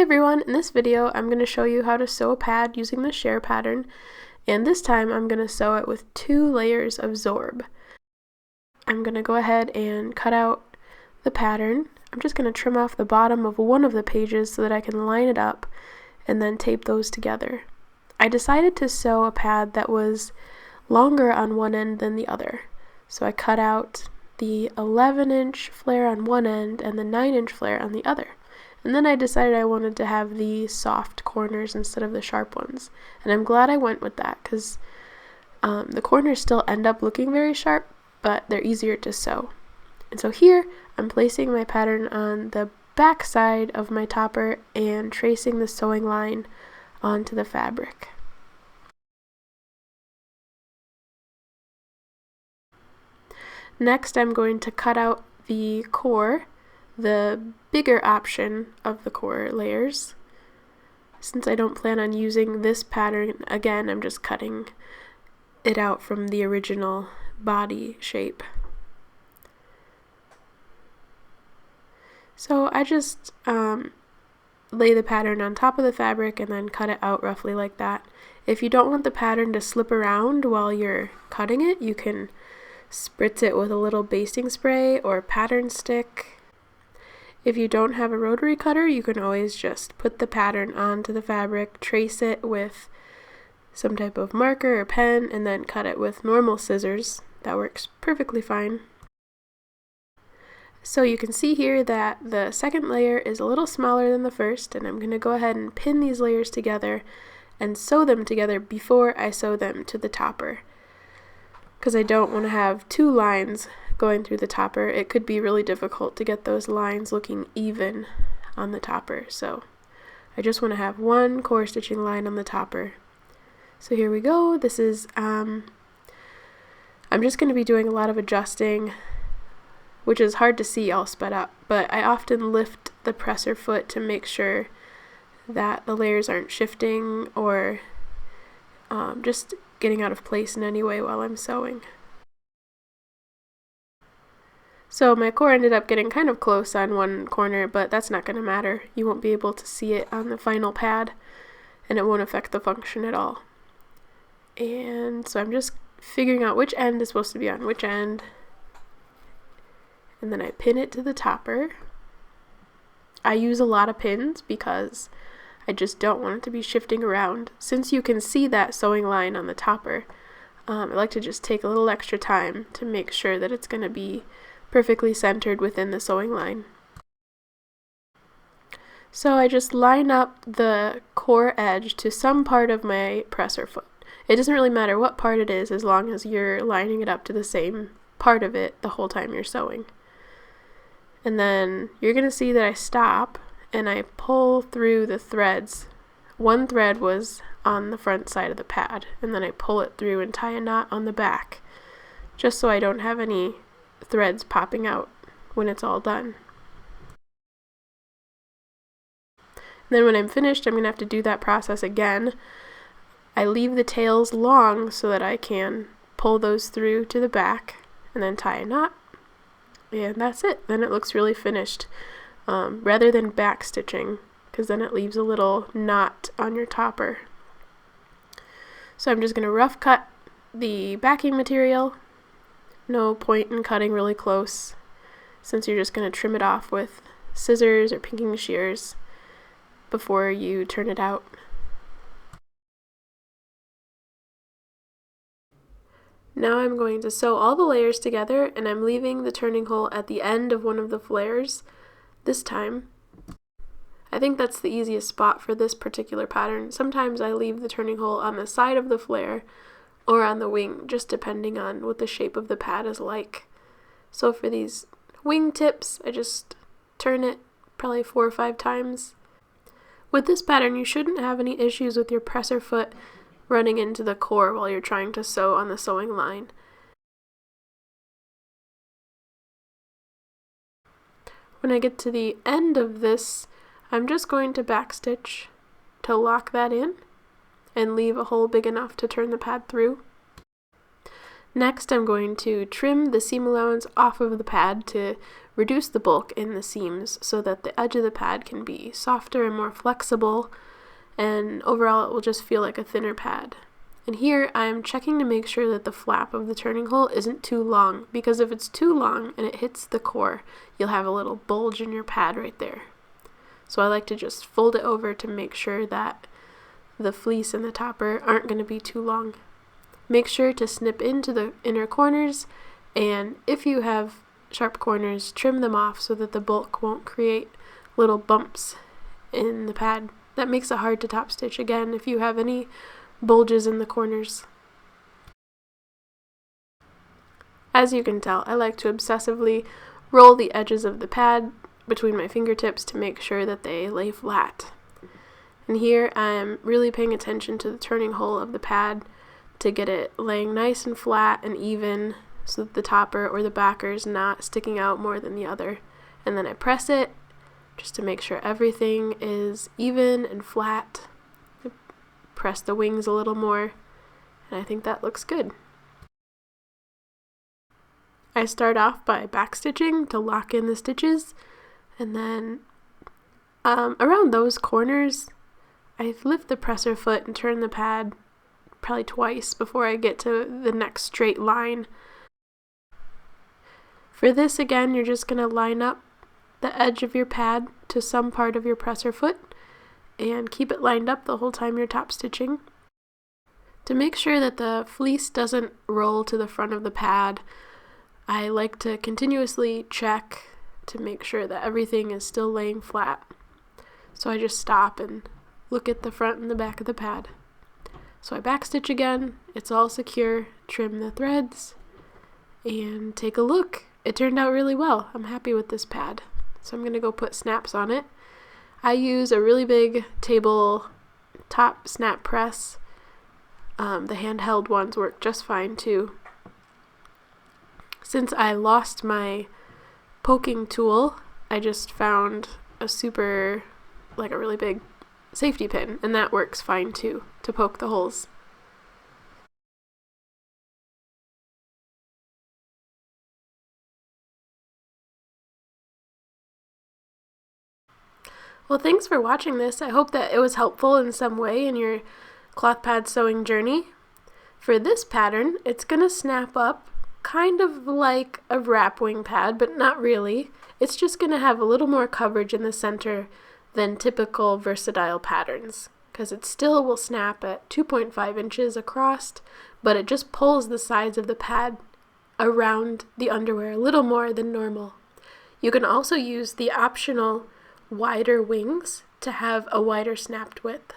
everyone, in this video I'm going to show you how to sew a pad using the share pattern, and this time I'm going to sew it with 2 layers of Zorb. I'm going to go ahead and cut out the pattern. I'm just going to trim off the bottom of one of the pages so that I can line it up and then tape those together. I decided to sew a pad that was longer on one end than the other, so I cut out the 11-inch flare on one end and the 9-inch flare on the other. And then I decided I wanted to have the soft corners instead of the sharp ones. And I'm glad I went with that because the corners still end up looking very sharp, but they're easier to sew. And so here I'm placing my pattern on the back side of my topper and tracing the sewing line onto the fabric. Next, I'm going to cut out the core, the bigger option of the core layers. Since I don't plan on using this pattern again, I'm just cutting it out from the original body shape. So I just lay the pattern on top of the fabric and then cut it out roughly like that. If you don't want the pattern to slip around while you're cutting it, you can spritz it with a little basting spray or pattern stick. If you don't have a rotary cutter, you can always just put the pattern onto the fabric, trace it with some type of marker or pen, and then cut it with normal scissors. That works perfectly fine. So you can see here that the second layer is a little smaller than the first, and I'm going to go ahead and pin these layers together and sew them together before I sew them to the topper, because I don't want to have 2 lines going through the topper. It could be really difficult to get those lines looking even on the topper, so I just want to have 1 core stitching line on the topper. So here we go. This is I'm just going to be doing a lot of adjusting, which is hard to see all sped up, but I often lift the presser foot to make sure that the layers aren't shifting or just getting out of place in any way while I'm sewing. So my core ended up getting kind of close on one corner, but that's not going to matter. You won't be able to see it on the final pad, and it won't affect the function at all. And so I'm just figuring out which end is supposed to be on which end, and then I pin it to the topper. I use a lot of pins because I just don't want it to be shifting around. Since you can see that sewing line on the topper, I like to just take a little extra time to make sure that it's going to be perfectly centered within the sewing line. So I just line up the core edge to some part of my presser foot. It doesn't really matter what part it is as long as you're lining it up to the same part of it the whole time you're sewing. And then you're going to see that I stop and I pull through the threads. One thread was on the front side of the pad, and then I pull it through and tie a knot on the back, just so I don't have any threads popping out when it's all done. And then when I'm finished, I'm going to have to do that process again. I leave the tails long so that I can pull those through to the back and then tie a knot, and that's it. Then it looks really finished, rather than back stitching, because then it leaves a little knot on your topper. So I'm just going to rough cut the backing material. No point in cutting really close, since you're just going to trim it off with scissors or pinking shears before you turn it out. Now I'm going to sew all the layers together, and I'm leaving the turning hole at the end of one of the flares this time. I think that's the easiest spot for this particular pattern. Sometimes I leave the turning hole on the side of the flare or on the wing, just depending on what the shape of the pad is like. So for these wing tips, I just turn it probably 4 or 5 times. With this pattern, you shouldn't have any issues with your presser foot running into the core while you're trying to sew on the sewing line. When I get to the end of this, I'm just going to backstitch to lock that in and leave a hole big enough to turn the pad through. Next, I'm going to trim the seam allowance off of the pad to reduce the bulk in the seams so that the edge of the pad can be softer and more flexible, and overall it will just feel like a thinner pad. And here I'm checking to make sure that the flap of the turning hole isn't too long, because if it's too long and it hits the core, you'll have a little bulge in your pad right there. So I like to just fold it over to make sure that the fleece and the topper aren't going to be too long. Make sure to snip into the inner corners, and if you have sharp corners, trim them off so that the bulk won't create little bumps in the pad. That makes it hard to top stitch again if you have any bulges in the corners. As you can tell, I like to obsessively roll the edges of the pad between my fingertips to make sure that they lay flat. And here I'm really paying attention to the turning hole of the pad to get it laying nice and flat and even so that the topper or the backer is not sticking out more than the other. And then I press it just to make sure everything is even and flat. I press the wings a little more, and I think that looks good. I start off by backstitching to lock in the stitches, and then around those corners I lift the presser foot and turn the pad probably twice before I get to the next straight line. For this, again, you're just going to line up the edge of your pad to some part of your presser foot and keep it lined up the whole time you're top stitching. To make sure that the fleece doesn't roll to the front of the pad, I like to continuously check to make sure that everything is still laying flat. So I just stop and look at the front and the back of the pad. So I backstitch again, it's all secure, trim the threads, and take a look. It turned out really well. I'm happy with this pad. So I'm going to go put snaps on it. I use a really big table top snap press. The handheld ones work just fine too. Since I lost my poking tool, I just found a really big safety pin, and that works fine too to poke the holes. Well, thanks for watching this. I hope that it was helpful in some way in your cloth pad sewing journey. For this pattern, it's going to snap up kind of like a wrap wing pad, but not really. It's just going to have a little more coverage in the center than typical versatile patterns, because it still will snap at 2.5 inches across, but it just pulls the sides of the pad around the underwear a little more than normal. You can also use the optional wider wings to have a wider snapped width.